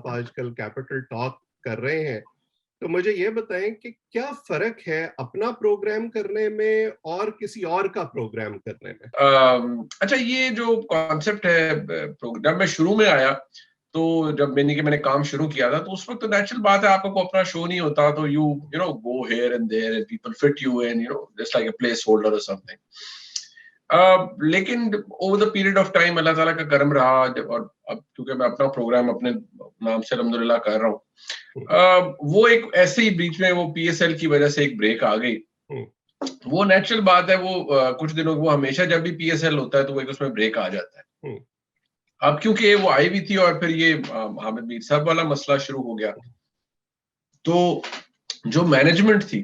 आप आजकल capital talk कर रहे हैं, तो मुझे ये बताएं कि क्या फर्क है अपना प्रोग्राम करने में और किसी और का प्रोग्राम करने में? अच्छा, ये जो कॉन्सेप्ट है प्रोग्राम में शुरू में आया, तो जब मैंने काम शुरू किया था तो उस वक्त तो नेचुरल बात है, आपका कोई अपना शो नहीं होता तो you know go here and there and people fit you in, just like a place holder और समथिंग। लेकिन over the period of time अल्लाह ताला का करम रहा, और अब क्योंकि मैं अपना प्रोग्राम अपने नाम से अल्हम्दुलिल्लाह कर रहा हूँ, वो एक ऐसे ही बीच में वो पीएसएल की वजह से एक ब्रेक आ गई। वो नेचुरल बात है, वो कुछ दिनों वो हमेशा जब भी पीएसएल होता है तो वो एक उसमें ब्रेक आ जाता है। अब क्योंकि वो आई भी थी और फिर ये हामिद मीर साहब वाला मसला शुरू हो गया, तो जो मैनेजमेंट थी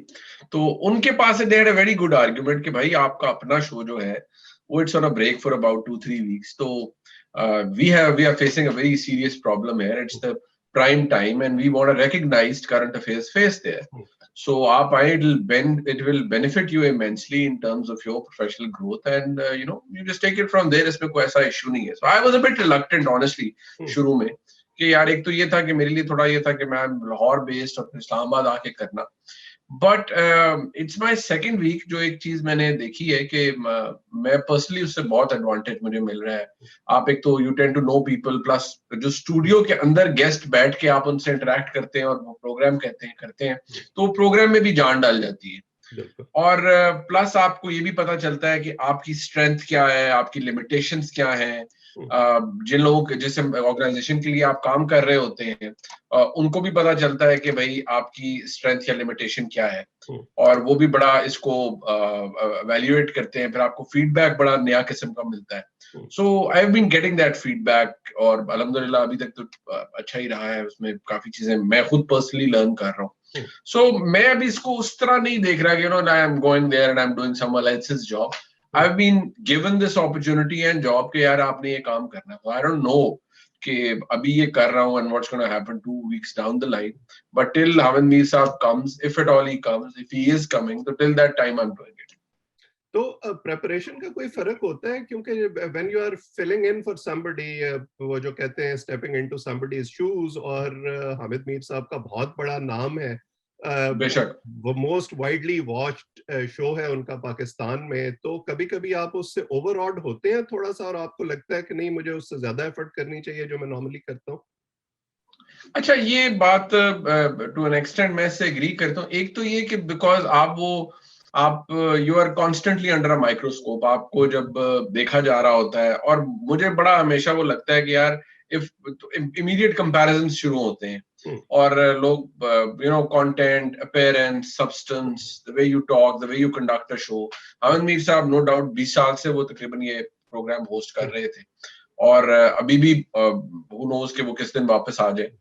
तो उनके पास they had a very good argument कि भाई आपका अपना शो जो है वो it's on a break for about 2-3 weeks, तो we are facing a very serious problem here, it's the prime time and we want a recognized current affairs face there. So our it will benefit you immensely in terms of your professional growth, and you just take it from there. इसमें कोई ऐसा issue नहीं है. So I was a bit reluctant honestly शुरू में, कि यार एक तो ये था कि मेरे लिए थोड़ा ये था कि मैं लाहौर बेस्ड और इस्लामाबाद आके करना, but it's my second week. जो एक चीज मैंने देखी है कि मैं पर्सनली उससे बहुत एडवांटेज मुझे मिल रहा है। आप एक तो you tend to know people, plus जो स्टूडियो के अंदर गेस्ट बैठ के आप उनसे इंटरेक्ट करते हैं और वो प्रोग्राम करते हैं तो वो प्रोग्राम में भी जान डाल जाती है। और प्लस आपको ये भी पता चलता है कि आपकी स्ट्रेंथ क्या है, आपकी लिमिटेशंस क्या है। जिन लोगों के जिस ऑर्गेनाइजेशन के लिए आप काम कर रहे होते हैं उनको भी पता चलता है कि भाई आपकी स्ट्रेंथ या लिमिटेशन क्या है, और वो भी बड़ा इसको वैल्यूएट करते हैं। फिर आपको फीडबैक बड़ा नया किस्म का मिलता है। So I have been getting that feedback, और अल्हम्दुलिल्लाह अभी तक तो अच्छा ही रहा है। उसमें काफी चीजें मैं खुद पर्सनली लर्न कर रहा हूँ। सो मैं अभी इसको उस तरह नहीं देख रहा कि I am going there and I am doing someone else's job. I've been given this opportunity and job के यार आपने ये काम करना है, तो I don't know कि अभी ये कर रहा हूँ and what's going to happen 2 weeks down the line, but till Hamid Mir साहब comes, if at all he comes, if he is coming, so till that time I'm doing it. तो preparation का कोई फर्क होता है, क्योंकि when you are filling in for somebody, वो जो कहते हैं स्टेपिंग इनटू समबडीज शूज, और हामिद मीर साहब का बहुत बड़ा नाम है, बेशक वो मोस्ट वाइडली वॉच्ड शो है उनका पाकिस्तान में, तो कभी कभी आप उससे ओवरऑड होते हैं थोड़ा सा और आपको लगता है कि नहीं मुझे उससे ज्यादा एफर्ट करनी चाहिए जो मैं नॉर्मली करता हूँ? अच्छा, ये बात टू एन एक्सटेंट मैं इससे एग्री करता हूँ। एक तो ये कि बिकॉज आप you are constantly under a microscope, आपको जब देखा जा रहा होता है, और मुझे बड़ा हमेशा वो लगता है कि यार इफ इमीडिएट कंपैरिजन शुरू होते हैं, और लोग content, appearance, substance, the way you talk, the way you conduct a show. Hamid Mir साहब नो डाउट 20 साल से वो तकरीबन ये प्रोग्राम होस्ट कर रहे थे, और अभी भी who knows कि वो किस दिन वापस आ जाए।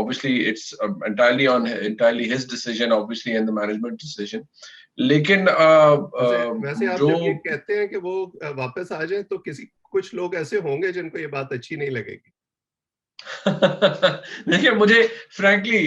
Obviously it's entirely his decision, obviously, and the management decision. लेकिन वैसे आप जो जब ये कहते हैं कि वो वापस आ जाए, तो कुछ लोग ऐसे होंगे जिनको ये बात अच्छी नहीं लगेगी। देखिए, मुझे फ्रैंकली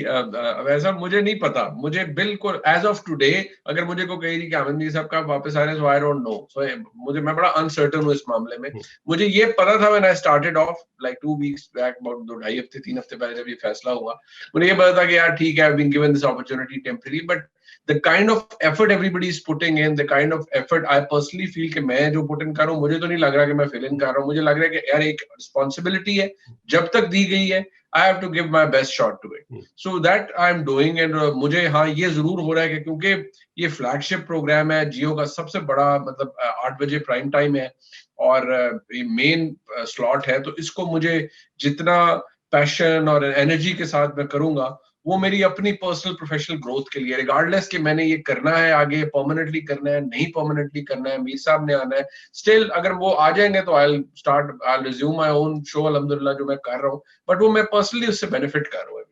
वैसा मुझे नहीं पता। मुझे बिल्कुल एज ऑफ टुडे अगर मुझे को कही कि हामिद मीर साहब का वापस आ रहे हैं, आई डोंट नो। सो मैं बड़ा अनसर्टन हूँ इस मामले में। मुझे ये पता था when I started off like 2 weeks back, about 2-2.5 हफ्ते 3 हफ्ते पहले जब ये फैसला हुआ, मुझे ये पता था कि यार ठीक है, I have been given this opportunity temporary, but the kind of effort everybody is putting in, the kind of effort I personally feel कि मैं जो put in कर रहा हूँ, मुझे तो नहीं लग रहा कि मैं fill in कर रहा हूँ। मुझे लग रहा है कि यार एक responsibility है, जब तक दी गई है I have to give my best shot to it. So that I am doing, and मुझे हाँ ये जरूर हो रहा है कि क्योंकि ये फ्लैगशिप प्रोग्राम है जियो का, सबसे बड़ा मतलब 8 बजे प्राइम टाइम है और ये मेन स्लॉट है, तो इसको मुझे जितना पैशन और एनर्जी के साथ मैं करूंगा वो मेरी अपनी पर्सनल प्रोफेशनल ग्रोथ के लिए, रिगार्डलेस कि मैंने ये करना है आगे परमानेंटली करना है नहीं परमानेंटली करना है, मीर साहब ने आना है, स्टिल अगर वो आ जाएंगे तो I resume my own show अल्हम्दुलिल्लाह जो मैं कर रहा हूँ, बट वो मैं पर्सनली उससे बेनिफिट कर रहा हूँ।